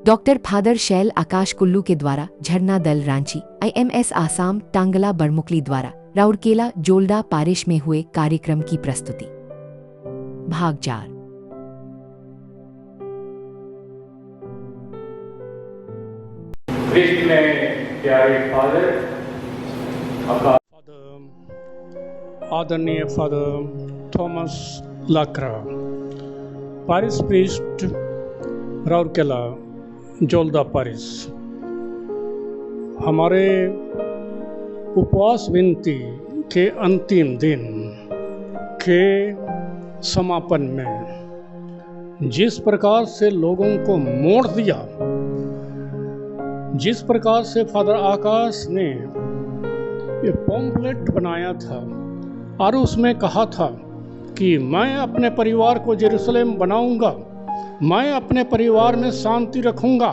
Doctor father शैल आकाश कुल्लू के द्वारा झरना दल रांची IMS आसाम टांगला बड़मुकली द्वारा राउरकेला जोल्डा पारिश में हुए कार्यक्रम की प्रस्तुति। भाग 4। कृष्ण में प्यारे फादर आदरणीय father Thomas Lakra, parish priest Rourkela Jolda parish, हमारे उपवास विनती के अंतिम दिन के समापन में जिस प्रकार से लोगों को मोड़ दिया, जिस प्रकार से फादर आकाश ने ये पॉम्पलेट बनाया था और उसमें कहा था कि मैं अपने परिवार को जेरूसलेम बनाऊंगा, मैं अपने परिवार में शांति रखूंगा,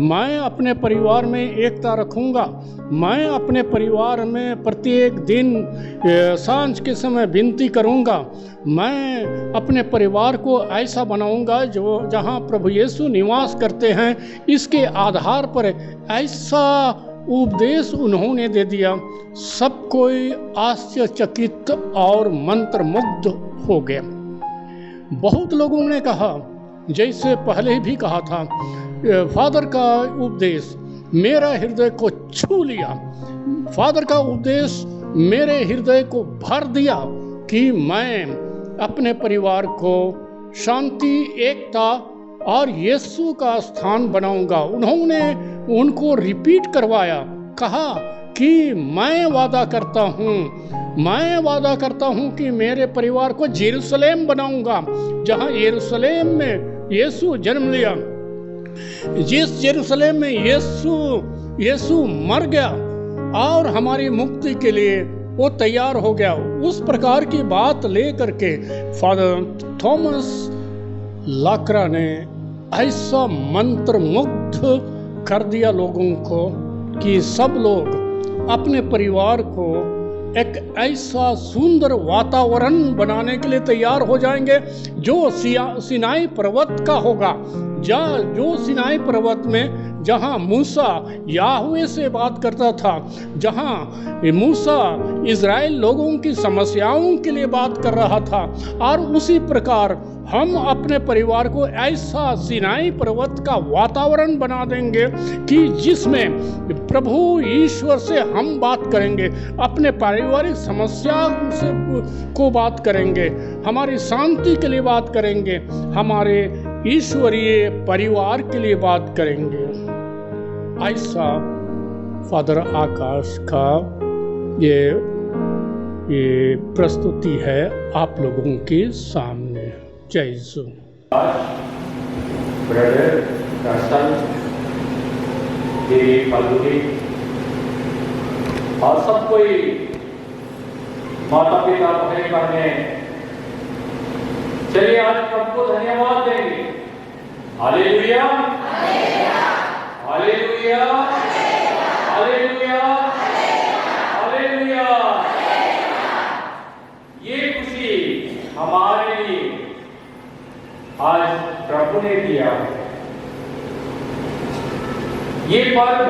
मैं अपने परिवार में एकता रखूंगा, मैं अपने परिवार में प्रत्येक दिन सांझ के समय विनती करूंगा, मैं अपने परिवार को ऐसा बनाऊंगा जो जहां प्रभु यीशु निवास करते हैं। इसके आधार पर ऐसा उपदेश उन्होंने दे दिया, सब कोई आश्चर्यचकित और मंत्रमुग्ध हो गया। बहुत लोगों ने कहा, जैसे पहले भी कहा था, फादर का उपदेश मेरा हृदय को छू लिया, फादर का उपदेश मेरे हृदय को भर दिया कि मैं अपने परिवार को शांति, एकता और यीशु का स्थान बनाऊंगा। उन्होंने उनको रिपीट करवाया, कहा कि मैं वादा करता हूं कि मेरे परिवार को जेरूसलेम बनाऊंगा, जहां यरूशलेम में यीशु जन्म लिया, जिस जेरूसलेम में यीशु मर गया और हमारी मुक्ति के लिए वो तैयार हो गया। उस प्रकार की बात लेकर के फादर थॉमस लाक्रा ने ऐसा मंत्रमुग्ध कर दिया लोगों को कि सब लोग अपने परिवार को एक ऐसा सुंदर वातावरण बनाने के लिए तैयार हो जाएंगे जो सिनाई पर्वत का होगा, जो सिनाई पर्वत में जहां मूसा याहवे से बात करता था, जहां मूसा इज़राइल लोगों की समस्याओं के लिए बात कर रहा था, और उसी प्रकार हम अपने परिवार को ऐसा सिनाई पर्वत का वातावरण बना देंगे कि जिसमें प्रभु ईश्वर से हम बात करेंगे, अपने पारिवारिक समस्याओं से को बात करेंगे, हमारी शांति के लिए बात करेंगे, हमारे ईश्वरीय परिवार के लिए बात करेंगे। ऐसा फादर आकाश का ये प्रस्तुति है आप लोगों के सामने। जय यीशु। ब्रदर दर्शन देवी फाल्गुनी और सब कोई माता पिता भाई बहनें, चलिए आज प्रभु को धन्यवाद देंगे। Hallelujah, hallelujah, hallelujah, hallelujah. ये खुशी हमारे लिए आज प्रभु ने दिया। ये पर्व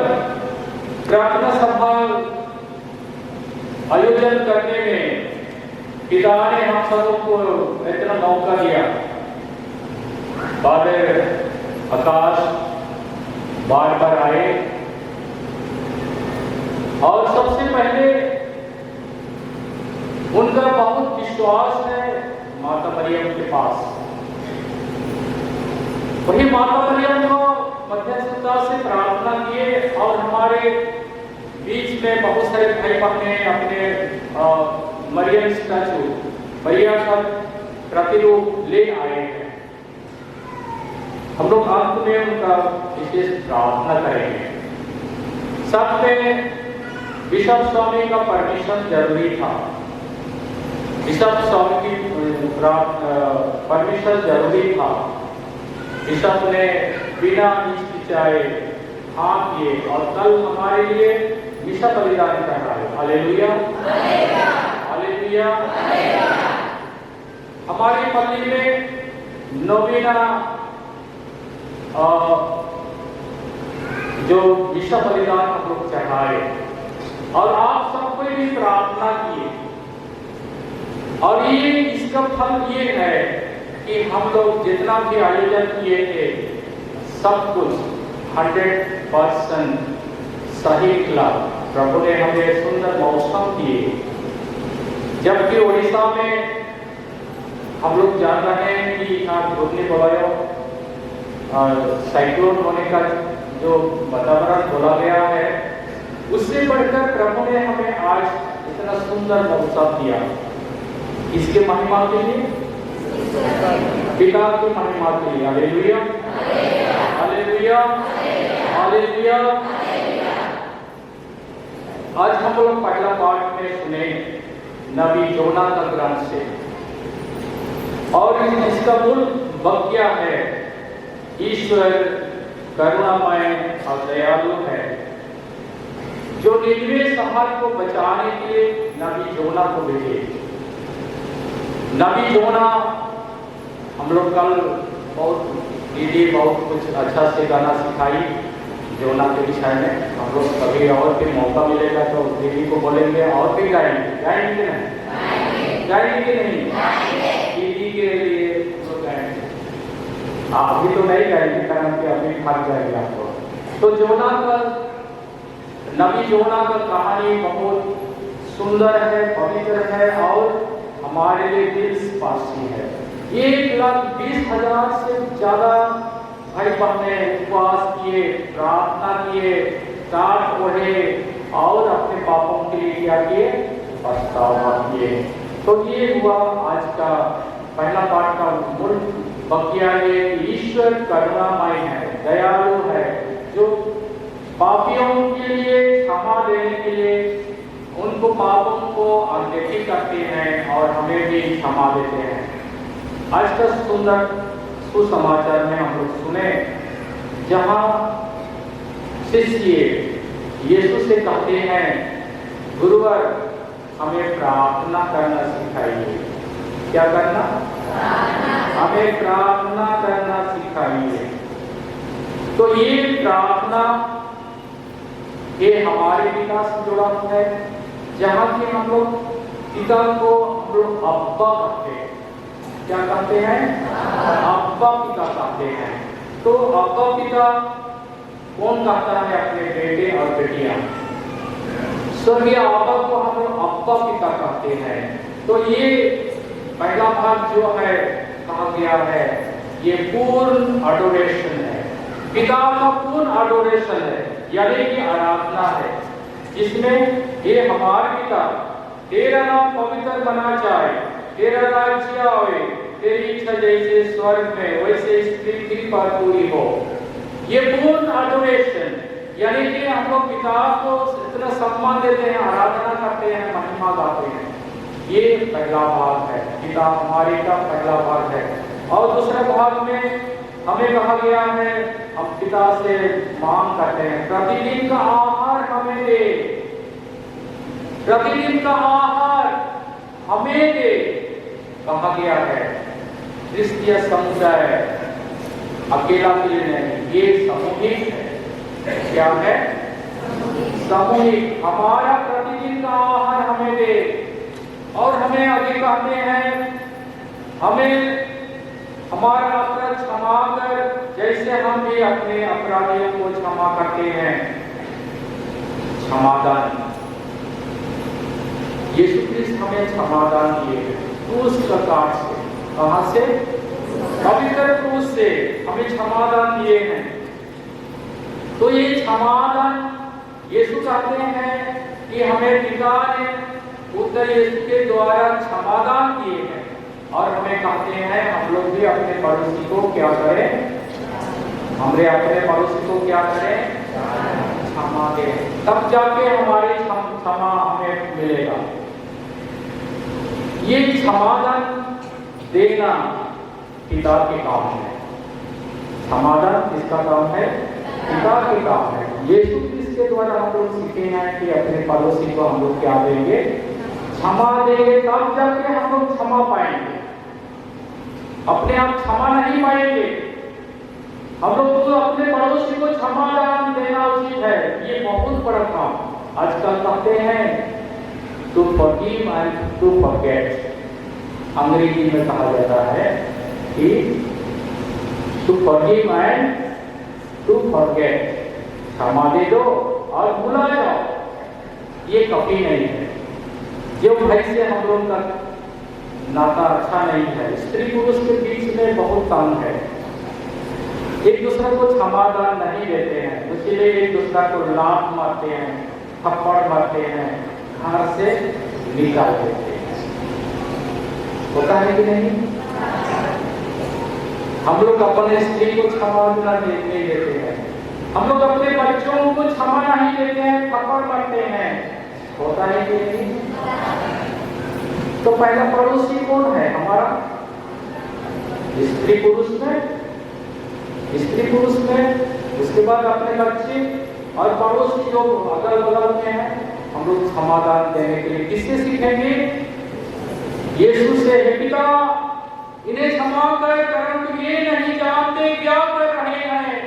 प्रार्थना सभा आयोजन करने में पिता ने हम सबों को इतना मौका दिया। फादर आकाश बार बार आए और सबसे पहले उनका बहुत विश्वास है माता मरियम के पास। वही माता मरियम को मध्यस्थता से प्रार्थना किए और हमारे बीच में बहुत सारे भाई बहने अपने मरियम स्टैचू, मरियम का प्रतिरूप ले आए हैं। हम लोग अंत में उनका विशेष प्रार्थना करेंगे। साथ में बिशप स्वामी का परमिशन जरूरी था। बिशप स्वामी की परमिशन जरूरी था। बिशप ने बिना हिचकिचाए हाँ किए और कल हमारे लिए बिशप बलिदान कर रहा है। Hallelujah, hallelujah. हमारी पल्ली में नवीना जो विश्व बलिदान हम लोग चढ़ाए और आप सबको भी प्रार्थना किए, और ये इसका फल ये है कि हम लोग जितना भी आयोजन किए थे सब कुछ 100% सही निकला। प्रभु ने हमें सुंदर मौसम दिए, जबकि उड़ीसा में हम लोग जान रहे हैं कि यहाँ घूर्णी बवायो साइक्लोन होने का जो वातावरण बोला गया है, उससे बढ़कर प्रभु ने हमें आज इतना सुंदर मौसम दिया। इसके महिमा के लिए, पिता की महिमा के लिए। Hallelujah, hallelujah, hallelujah. आज हम लोग पहला पाठ में सुने नबी योना का ग्रंथ से, और इसका मूल वाक्य है ईश्वर करुणामय और दयालु है, जो निनवे शहर को बचाने के लिए नबी योना को भेजे। नबी योना हम लोग कल दीदी बहुत कुछ अच्छा से गाना सिखाई योना के विषय में। हम लोग कभी और भी मौका मिलेगा तो दीदी को बोलेंगे और भी गाएंगे। गाएंगे नहीं? गाएंगे नहीं? दीदी के लिए तो गाएंगे। अभी तो नहीं गाएंगे कारण कि अभी थक जाएंगे आपको। तो योना का, नबी योना का कहानी बहुत सुंदर है, पवित्र है और हमारे लिए दिल स्पर्शी है। 1,20,000 से ज्यादा भाई बहने उपवास किए, प्रार्थना किए, टाट ओढ़े और अपने पापों के लिए क्या किए? पछतावा किए। तो ये हुआ आज का पहला पाठ का मूल वाक्य है। ईश्वर करुणामय है, दयालु है, जो पापियों के लिए क्षमा देने के लिए उनको पापों को अनदेखी करते हैं और हमें भी क्षमा देते हैं। आज का सुंदर सुसमाचार में हम लोग सुने, जहां शिष्य यीशु से कहते हैं, गुरुवर हमें प्रार्थना करना सिखाइए। क्या करना? हमें प्रार्थना करना सिखाइए। तो ये प्रार्थना ये हमारे पिता से जुड़ा हुआ है, जहाँ के हम लोग पिता को हम लोग अब्बा कहते हैं। क्या कहते हैं? अब्बा पिता कहते हैं। तो अब्बा पिता कौन कहता है अपने बेटे और बेटियां? स्वर्गीय अब्बा को हम लोग अब्बा पिता कहते हैं। तो ये पहला भाग जो है कहा गया है, ये पूर्ण अडोरेशन है, पिता का पूर्ण अडोरेशन है, यानी कि आराधना है, जिसमें ये हमारे पिता तेरा नाम पवित्र बना जाए, तेरा राज्य आए, तेरी इच्छा जैसे स्वर्ग में वैसे इस पृथ्वी पर पूरी हो। ये पूर्ण अडोरेशन, यानी कि हम लोग पिता को इतना सम्मान देते हैं, आराधना करते हैं, महिमा गाते हैं। ये पहला भाग है, पिता हमारे का पहला भाग है। और दूसरे भाग में हमें कहा गया है, हम पिता से मांग करते हैं, प्रतिदिन का आहार हमें दे, प्रतिदिन का आहार हमें दे, कहा गया है। क्रिस्तीय समुदाय अकेला के लिए नहीं, ये सामूहिक है। क्या है? सामूहिक। हमारा प्रतिदिन का आहार हमें दे, और हमें आगे कहते हैं, हमें हमारा अपराध क्षमा कर, जैसे हम भी अपने अपराधियों को क्षमा करते हैं। क्षमादान, यीशु क्रिस्त हमें क्षमादान दिए क्रूस का काट से। कहां से? पवित्र क्रूस से हमें क्षमादान दिए हैं। तो ये क्षमादान यीशु कहते हैं कि हमें पिता ने पुत्र यीशु के द्वारा क्षमादान दिए हैं, और हमें कहते हैं हम लोग भी अपने पड़ोसी को क्या करें? हमने अपने पड़ोसी को क्या करें? क्षमा दें, तब जाके हमारे क्षमा हमें मिलेगा। ये क्षमादान देना पिता के काम है। क्षमादान किसका काम है? पिता के काम है। यीशु क्रिस्त के द्वारा हम लोग सीखे हैं कि अपने पड़ोसी को हम लोग क्या देंगे? क्षमा देंगे, तब जाके हम लोग क्षमा पाएंगे। अपने आप क्षमा नहीं पाएंगे। हम लोग को अपने पड़ोसी को क्षमादान देना उचित है। ये बहुत बड़ा काम। आजकल कहते हैं to forgive and to forget. अंग्रेजी में कहा जाता है कि to forgive and to forget, क्षमा दे दो और भुला जाओ। ये कभी नहीं है। जो भाई से हम लोग का नाता अच्छा नहीं है, स्त्री पुरुष के बीच में बहुत तंग है, एक दूसरे को क्षमादान नहीं देते हैं, इसलिए एक दूसरे को लात मारते हैं, थप्पड़ मारते हैं, घर से निकाल देते हैं। होता है कि नहीं? हम लोग अपने स्त्री को क्षमा नहीं देते हैं, हम लोग अपने बच्चों को क्षमा नहीं देते हैं, थप्पड़ मारते हैं। होता है कि नहीं? तो पहला पड़ोसी कौन है हमारा? स्त्री पुरुष में, स्त्री पुरुष में, उसके बाद अपने बच्चे और पड़ोसी जो अगल बगल में है, हम लोग समाधान देने के लिए किससे सीखेंगे? यीशु से। हे पिता, इन्हें क्षमा कर, परंतु ये नहीं जानते क्या कर रहे हैं।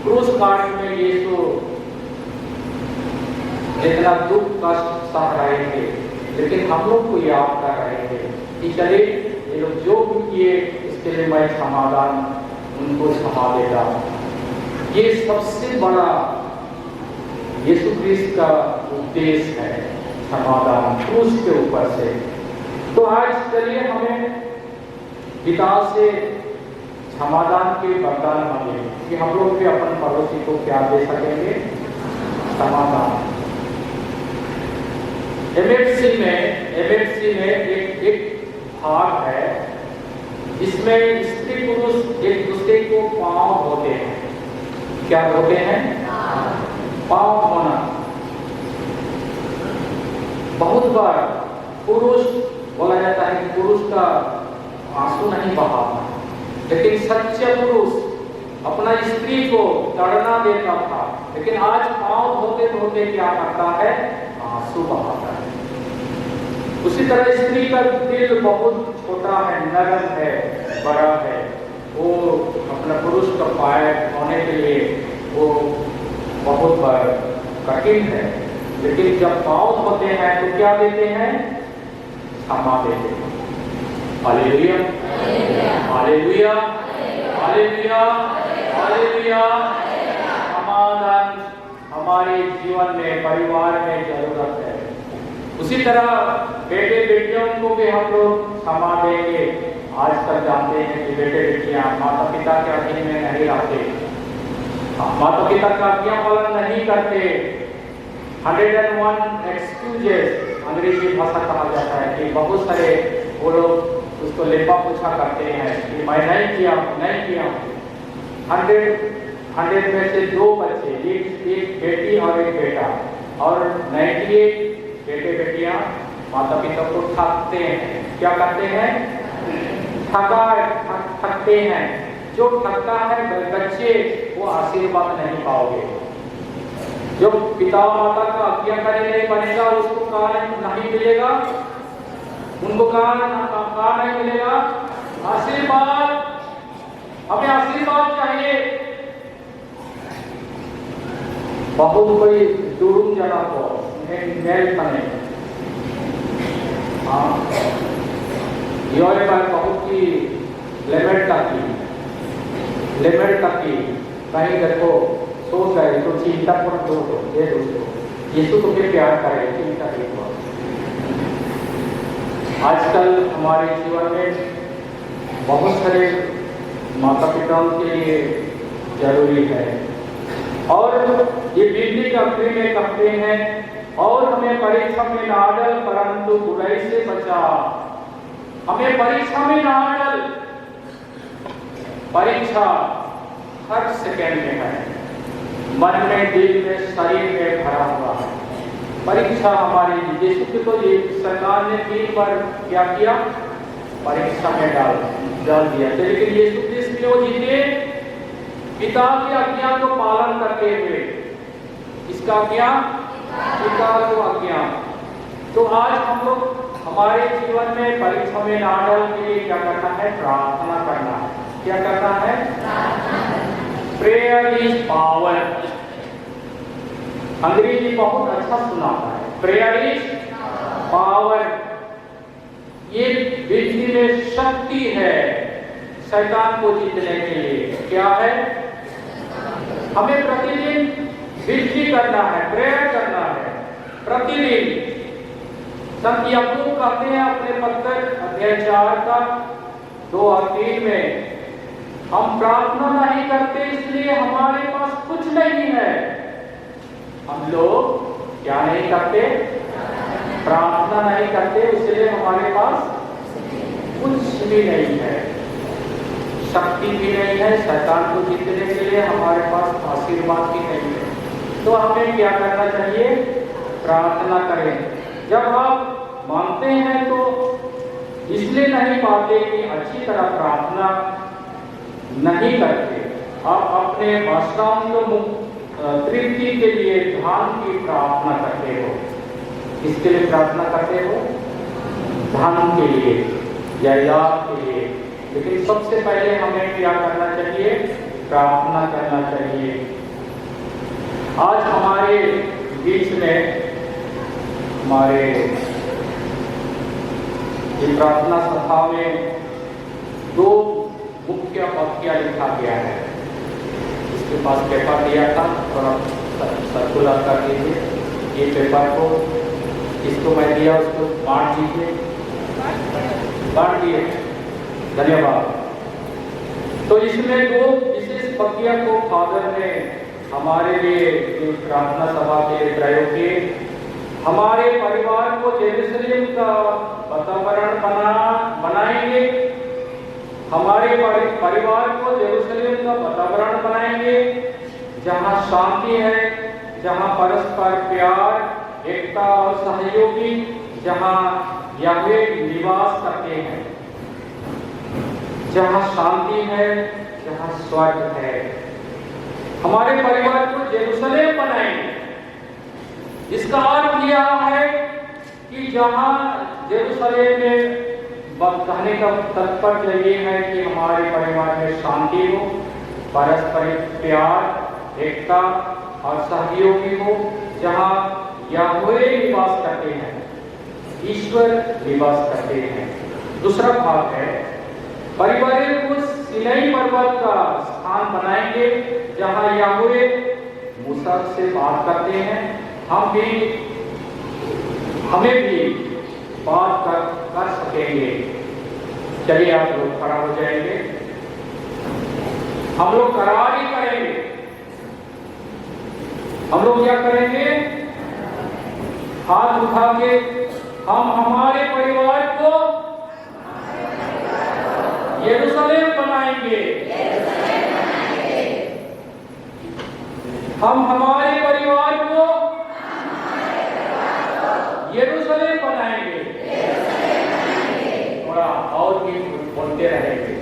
क्रूस काट में यीशु जितना दुख कष्ट सह रहे थे, लेकिन हम लोग को याद कर रहे थे कि चले ये लोग जो भी किए इसके लिए मैं समाधान उनको क्षमा देगा। ये सबसे बड़ा यीशु क्रिस्त का उद्देश्य है, समाधान क्रूस के ऊपर से। तो आज चलिए हमें पिता से समाधान के वरदान मांगे कि हम लोग भी अपन पड़ोसी को क्या दे सकेंगे? समाधान। एमएफसी में एक भाग है जिसमें स्त्री पुरुष एक दूसरे को पांव धोते हैं। क्या धोते हैं? पांव धोना। बहुत बार पुरुष बोला जाता है कि पुरुष का आंसू नहीं बहाता, लेकिन सच्चा पुरुष अपना स्त्री को तड़ना देता था, लेकिन आज पांव धोते धोते क्या करता है? आंसू बहाता है। उसी तरह स्त्री का दिल बहुत छोटा है, नरम है, बड़ा है। वो अपना पुरुष का पैर धोने के लिए वो बहुत बार कठिन है, लेकिन जब पांव धोते हैं तो क्या देते हैं? क्षमा देते हैं। Hallelujah, hallelujah, hallelujah, hallelujah. समाधान हमारे जीवन में, परिवार में जरूरत है। उसी तरह बेटे बेटियों को भी हम लोग क्षमा देंगे। आजकल जानते हैं कि बेटे बेटियां माता पिता के अधीन में नहीं रहते, माता पिता का आज्ञा पालन नहीं करते। 101 एक्सक्यूजेस अंग्रेजी भाषा कहा जाता है कि बहुत सारे वो लोग उसको लेपा पूछा करते हैं कि मैं नहीं किया, नहीं किया। 100 में से 2 बच्चे, एक बेटी और एक बेटा, और 98 बेटे बेटियां माता पिता को ठगते हैं। क्या करते हैं? ठगते हैं। जो ठगता है बच्चे, वो आशीर्वाद नहीं पाओगे। जो पिता माता का आज्ञाकारी नहीं बनेगा उसको कहाँ नहीं मिलेगा? उनको कहाँ नहीं मिलेगा? आशीर्वाद। हमें आशीर्वाद चाहिए। बहुत कोई दुरुम जना को मेल बने, बहुत ही लिमिट तक की कहीं देखो सोच रहे तो चिंता पर दो ये दोस्तों यीशु तो फिर प्यार करेगा, चिंता नहीं हुआ। आजकल हमारे जीवन में बहुत सारे माता पिताओं के लिए जरूरी है, और ये बिजली का में कहते हैं, और हमें परीक्षा में ना डाल परंतु बुराई से बचा। हमें परीक्षा में ना डाल। परीक्षा हर सेकंड में है, मन में, दिल में, शरीर में भरा हुआ है। परीक्षा हमारी यीशु की तो ये सरकार ने 3 बार क्या किया? परीक्षा में डाल दिया। लेकिन यीशु क्रिस्त ने वो जीते पिता की आज्ञा को पालन करते हुए। इसका क्या? पिता को आज्ञा। तो आज हम लोग हमारे जीवन में परीक्षा में ना डाल के लिए क्या करना है? प्रार्थना करना है। क्या करना है? Prayer is power. अंग्रेजी बहुत अच्छा सुनाता है। Prayer is power. ये विधि में शक्ति है शैतान को जीतने के लिए। क्या है? हमें प्रतिदिन विधि करना है, प्रेयर करना है प्रतिदिन। संत याकूब कहते हैं अपने पत्र अध्याय 4 का 2 और 3 में, हम प्रार्थना नहीं करते इसलिए हमारे पास कुछ नहीं है। हम लोग क्या नहीं करते? प्रार्थना नहीं करते, इसलिए हमारे पास कुछ भी नहीं है, शक्ति भी नहीं है, शैतान को जीतने के लिए हमारे पास आशीर्वाद भी नहीं है। तो हमें क्या करना चाहिए? प्रार्थना करें। जब आप मानते हैं तो इसलिए नहीं पाते कि अच्छी तरह प्रार्थना नहीं करते। आप अपने वासनाओं को तृप्ति के लिए धन की प्रार्थना करते हो। किसके लिए प्रार्थना करते हो? धन के लिए, जायदाद के लिए। लेकिन सबसे पहले हमें क्या करना चाहिए? प्रार्थना करना चाहिए। आज हमारे बीच में हमारे ये प्रार्थना सभा में 2 मुख्य वाक्य लिखा गया है। इसके पास पेपर दिया था, थोड़ा सर्कुलर कर दीजिए। ये पेपर को इसको मैं दिया, उसको बांट दीजिए। बांट दिए, धन्यवाद। तो इसमें 2 विशेष वाक्य को फादर ने हमारे लिए प्रार्थना सभा के लिए प्रयोग किए। हमारे परिवार को जेरूसलेम का वातावरण बनाएंगे। हमारे परिवार को जेरूसलेम का वातावरण बनाएंगे जहां शांति है, जहां परस्पर प्यार, एकता और सहयोगी, जहां यहोवा निवास करते हैं, जहां शांति है, जहां स्वर्ग है। हमारे परिवार को जेरूसलेम बनाएंगे। इसका अर्थ यह है कि जहां जेरूसलेम में कहने का तात्पर्य ये है कि हमारे परिवार में शांति हो, पारस्परिक प्यार, एकता और सहयोगी हो, जहां यहोवा निवास करते हैं, ईश्वर निवास करते हैं। दूसरा भाग है, परिवार को सीनाई पर्वत का स्थान बनाएंगे जहां यहोवा मूसा से बात करते हैं। हमें भी बात कर सकेंगे। चलिए आप लोग खड़ा हो जाएंगे। हम लोग करार ही करेंगे। हम लोग क्या करेंगे? हाथ उठा के हम हमारे परिवार को यरूशलेम बनाएंगे। हम हमारे परिवार को यरूशलेम बनाएंगे। थोड़ा और भी बोलते रहेंगे,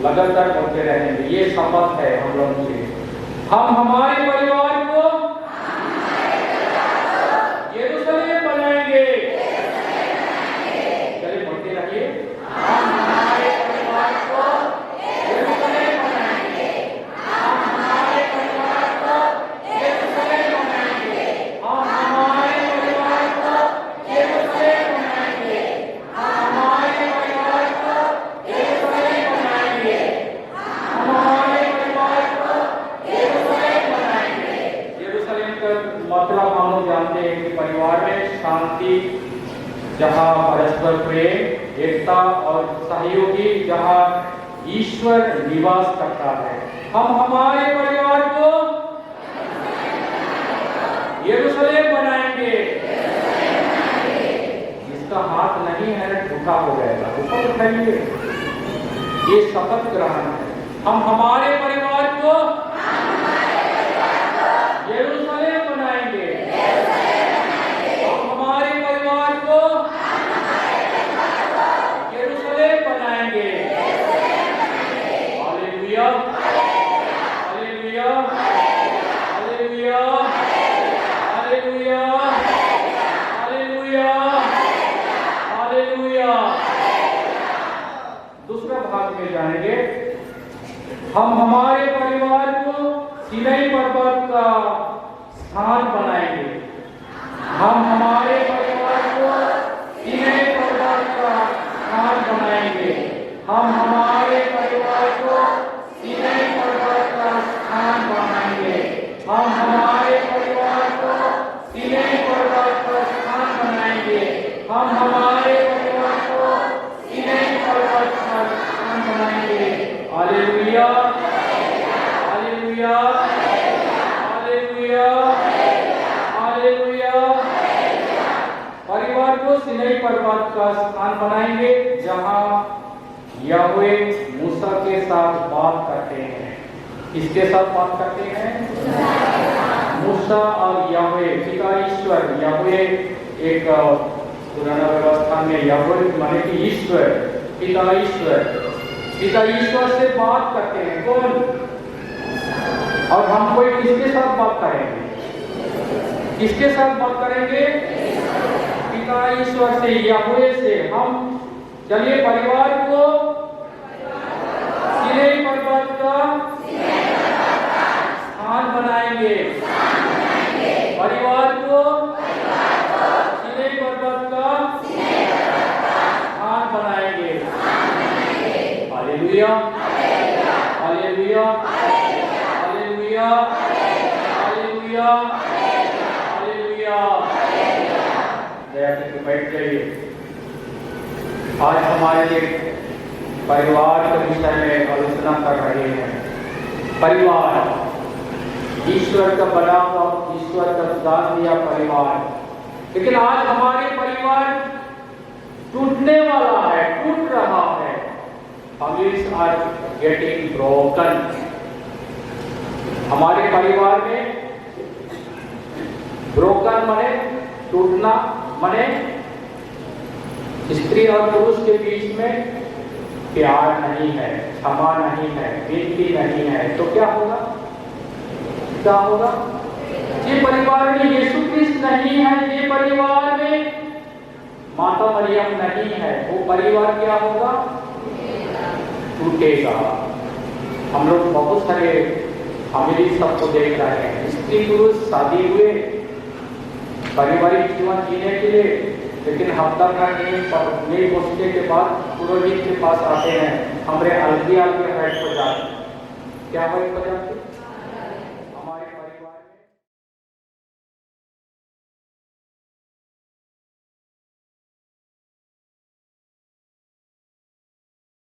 लगातार बोलते रहेंगे। ये शपथ है हम लोगों से। हम हमारे परिवार को यरूशलेम बनाएंगे। चलिए बोलते रहिए। हम हमारे परिवार को यरूशलेम बनाएंगे। हम हमारे परिवार को यरूशलेम बनाएंगे। हम हमारे परिवार को यरूशलेम बनाएंगे। हम हमारे परिवार को यरूशलेम बनाएंगे। हम हमारे परिवार को यरूशलेम बनाएंगे। यरूशलेम का मतलब हम लोग जानते हैं कि परिवार में शांति, जहाँ परस्पर प्रेम, एकता और सहयोगी, जहाँ ईश्वर निवास करता है। हम हमारे परिवार को यरूशलेम बनाएंगे। जिसका हाथ नहीं है झूठा हो जाएगा। ऊपर उठाइए। ये शपथ ग्रहण है। हम हमारे परिवार को यरूशलेम बनाएंगे। हम हमारे परिवार को यरूशलेम बनाएंगे। Hallelujah, hallelujah, hallelujah, hallelujah, hallelujah, hallelujah. Hallelujah. दूसरा भाग में जाएंगे, हम हमारे परिवार को सीनाई पर्वत का स्थान बनाएंगे। हम हमारे परिवार को सीनाई पर्वत का स्थान बनाएंगे। हम हमारे परिवार को सीनाई पर्वत का स्थान बनाएंगे। हम हमारे परिवार को सीनाई पर्वत का स्थान बनाएंगे। हम हमारे परिवार को सीनाई पर्वत का स्थान बनाएंगे। Hallelujah, hallelujah, hallelujah, hallelujah. परिवार को सीनाई पर्वत का स्थान बनाएंगे, जहां यहोवे मूसा के साथ बात करते हैं। किसके साथ बात करते हैं? मूसा और यहोवे, पिता ईश्वर। यहोवे एक पुराना व्यवस्था में यहोवे माने कि ईश्वर, पिता ईश्वर, पिता ईश्वर से बात करते हैं। कौन? और हम कोई किसके साथ बात करेंगे? किसके साथ बात करेंगे? पिता ईश्वर से, यहोवे से। हम चलिए परिवार को सीनाई पर्वत का स्थान बनाएंगे। परिवार को सीनाई पर्वत का स्थान बनाएंगे। Hallelujah, hallelujah, hallelujah, hallelujah, hallelujah. दया करके बैठ जाइए। आज हमारे लिए परिवार के विषय में आलोचना कर रहे हैं। परिवार, ईश्वर का बना हुआ, ईश्वर का दान दिया परिवार। लेकिन आज हमारे परिवार टूटने वाला है, टूट रहा है। Families are getting broken। हमारे परिवार में ब्रोकन माने टूटना, माने स्त्री और पुरुष के बीच में प्यार नहीं है, क्षमा नहीं है, विनती नहीं है। तो क्या होगा? क्या होगा? ये परिवार में यीशु क्रिस्ट नहीं है, ये परिवार में माता मरियम नहीं है, वो परिवार क्या होगा? टूटेगा। हम लोग बहुत सारे फैमिली सबको देख रहे हैं, स्त्री पुरुष शादी हुए पारिवारिक जीवन जीने के लिए, लेकिन हफ्ता भर नहीं पहुंचने के बाद पुरोहित के पास आते हैं, हमारे हल्दी के हेड को जाते। क्या हेड को जाते?